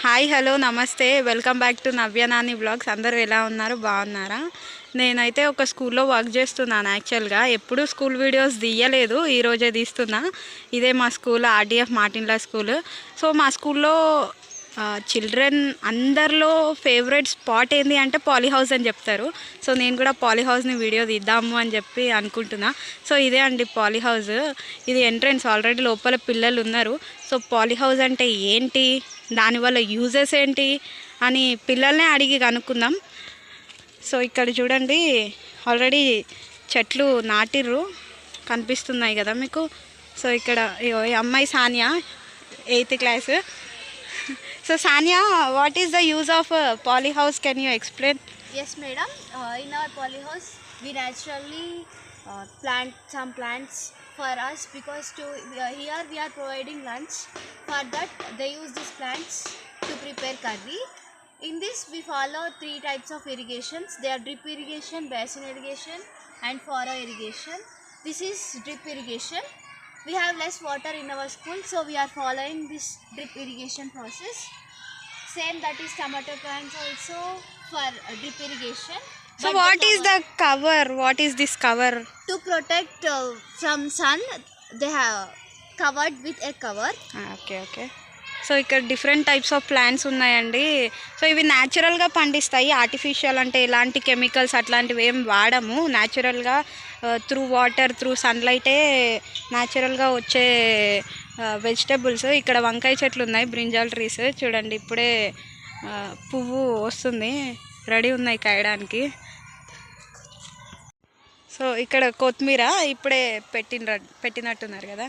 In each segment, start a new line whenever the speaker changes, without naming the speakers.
Hi hello నమస్తే welcome back to నవ్యనాని blogs. అందరూ ఎలా ఉన్నారు, బాగున్నారా? నేనైతే ఒక స్కూల్లో వర్క్ చేస్తున్నాను. యాక్చువల్గా ఎప్పుడూ స్కూల్ వీడియోస్ తీయలేదు, ఈరోజే తీస్తున్నా. ఇదే మా స్కూల్, ఆర్డీఎఫ్ మార్టిన్లా స్కూల్. సో మా స్కూల్లో చిల్డ్రన్ అందరిలో ఫేవరెట్ స్పాట్ ఏంటి అంటే పాలీ హౌస్ అని చెప్తారు. సో నేను కూడా పాలీ హౌస్ని వీడియో తీద్దాము అని చెప్పి అనుకుంటున్నా. సో ఇదే అండి పాలీ హౌస్. ఇది ఎంట్రన్స్, ఆల్రెడీ లోపల పిల్లలు ఉన్నారు. సో పాలీ హౌస్ అంటే ఏంటి, దానివల్ల యూజెస్ ఏంటి అని పిల్లల్నే అడిగి కనుక్కుందాం. సో ఇక్కడ చూడండి, ఆల్రెడీ చెట్లు నాటిర్రు, కనిపిస్తున్నాయి కదా మీకు. సో ఇక్కడ ఈ అమ్మాయి Sania, 8th class. So Sania, what is the use of poly house? Can you explain?
Yes, madam. In our polyhouse, we naturally plant some plants for us because here we are providing lunch. For that, they use these plants to prepare curry. In this, we follow 3 types of irrigations. They are drip irrigation, basin irrigation, and furrow irrigation. This is drip irrigation. We have less water in our school, so we are following this drip irrigation process. Same, that is tomato plants also for drip irrigation.
So what is the cover? What is this cover?
To protect from sun, they have covered with a cover.
Okay. So ఇక్కడ different types of plants ఉన్నాయండి. So ఇవి న్యాచురల్గా పండిస్తాయి. Artificial అంటే ఎలాంటి chemicals అట్లాంటివి ఏం వాడము. న్యాచురల్గా త్రూ వాటర్, త్రూ సన్లైటే న్యాచురల్గా వచ్చే వెజిటబుల్స్. ఇక్కడ వంకాయ చెట్లు ఉన్నాయి, బ్రింజాల్ ట్రీస్. చూడండి, ఇప్పుడే పువ్వు వస్తుంది, రెడీ ఉన్నాయి కాయడానికి. సో ఇక్కడ కొత్తిమీర ఇప్పుడే పెట్టినట్టున్నారు కదా.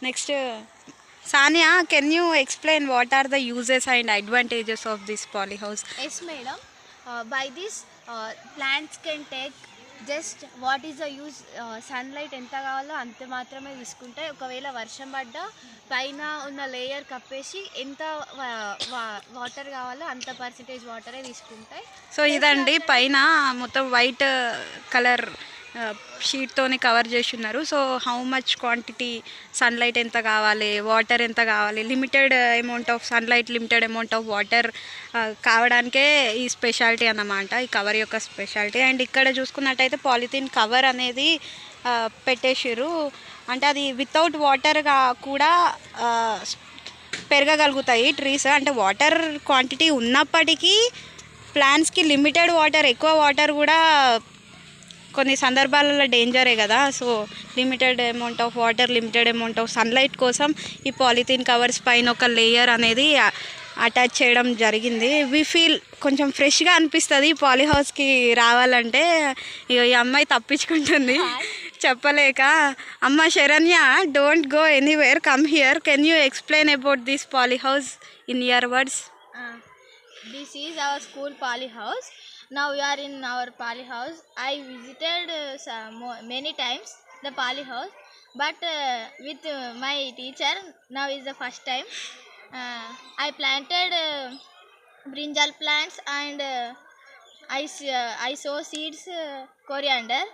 Next Sania, can you explain what are the uses and advantages of this poly house?
Yes, madam. By this, plants can take just what is the use. Sunlight ఎంత కావాలో అంత మాత్రమే తీసుకుంటాయి. ఒకవేళ వర్షం పడ్డా పైన ఉన్న లేయర్ కప్పేసి ఎంత వాటర్ కావాలో అంత పర్సెంటేజ్ వాటరే తీసుకుంటాయి.
సో ఇదండి, పైన మొత్తం వైట్ కలర్ షీట్తోని కవర్ చేసి ఉన్నారు. So how much quantity sunlight ఎంత కావాలి, వాటర్ ఎంత కావాలి, limited amount of sunlight, limited amount of water కావడానికే ఈ స్పెషాలిటీ అన్నమాట, ఈ కవర్ యొక్క స్పెషాలిటీ. అండ్ ఇక్కడ చూసుకున్నట్టయితే పాలిథిన్ కవర్ అనేది పెట్టేసారు. అంటే అది వితౌట్ వాటర్గా కూడా పెరగగలుగుతాయి ట్రీస్. అంటే వాటర్ క్వాంటిటీ ఉన్నప్పటికీ ప్లాంట్స్కి లిమిటెడ్ వాటర్, ఎక్కువ వాటర్ కూడా కొన్ని సందర్భాలలో డేంజరే కదా. So limited amount of water, limited amount of sunlight కోసం ఈ పాలిథిన్ కవర్స్ పైన ఒక లేయర్ అనేది అటాచ్ చేయడం జరిగింది. వి ఫీల్ కొంచెం ఫ్రెష్గా అనిపిస్తుంది పాలీ హౌస్కి రావాలంటే. ఈ అమ్మాయి తప్పించుకుంటుంది చెప్పలేక. అమ్మ Saranya, don't go anywhere, come here. Can you explain about this poly house in your words?
This is our school poly house. Now we are in our poly house. I visited many times the poly house, but with my teacher now is the first time. I planted brinjal plants and I sow seeds coriander,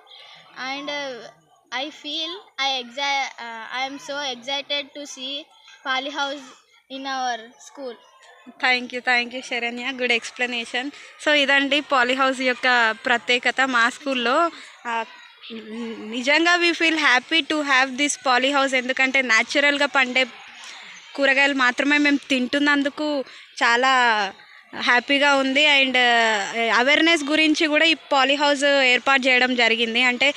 and I feel I am so excited to see poly house in our school.
Thank you Saranya, good explanation. So ఇదండి poly house యొక్క ప్రత్యేకత మా స్కూల్లో. నిజంగా we feel happy to have this poly house. ఎందుకంటే న్యాచురల్గా పండే కూరగాయలు మాత్రమే మేము తింటున్నందుకు చాలా హ్యాపీగా ఉంది. అండ్ అవేర్నెస్ గురించి కూడా ఈ పాలీ హౌస్ ఏర్పాటు చేయడం జరిగింది. అంటే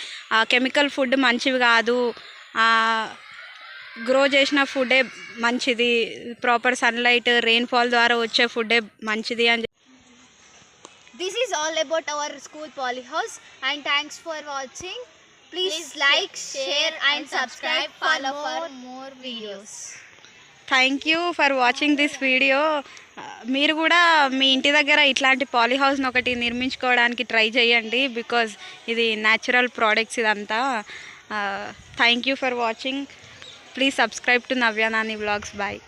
కెమికల్ ఫుడ్ మంచివి కాదు, గ్రో చేసిన ఫుడ్డే మంచిది, ప్రాపర్ సన్లైట్, రెయిన్ఫాల్ ద్వారా వచ్చే ఫుడ్డే మంచిది అని.
This is all about our school poly house, and thanks for watching. Please like, share and subscribe. Follow for more videos.
Thank you for watching this video. మీరు కూడా మీ ఇంటి దగ్గర ఇట్లాంటి పాలీ హౌస్ని ఒకటి నిర్మించుకోవడానికి ట్రై చేయండి. బికాజ్ ఇది న్యాచురల్ ప్రోడక్ట్స్ ఇదంతా. Thank you for watching. Please subscribe to Navyanani Vlogs. Bye.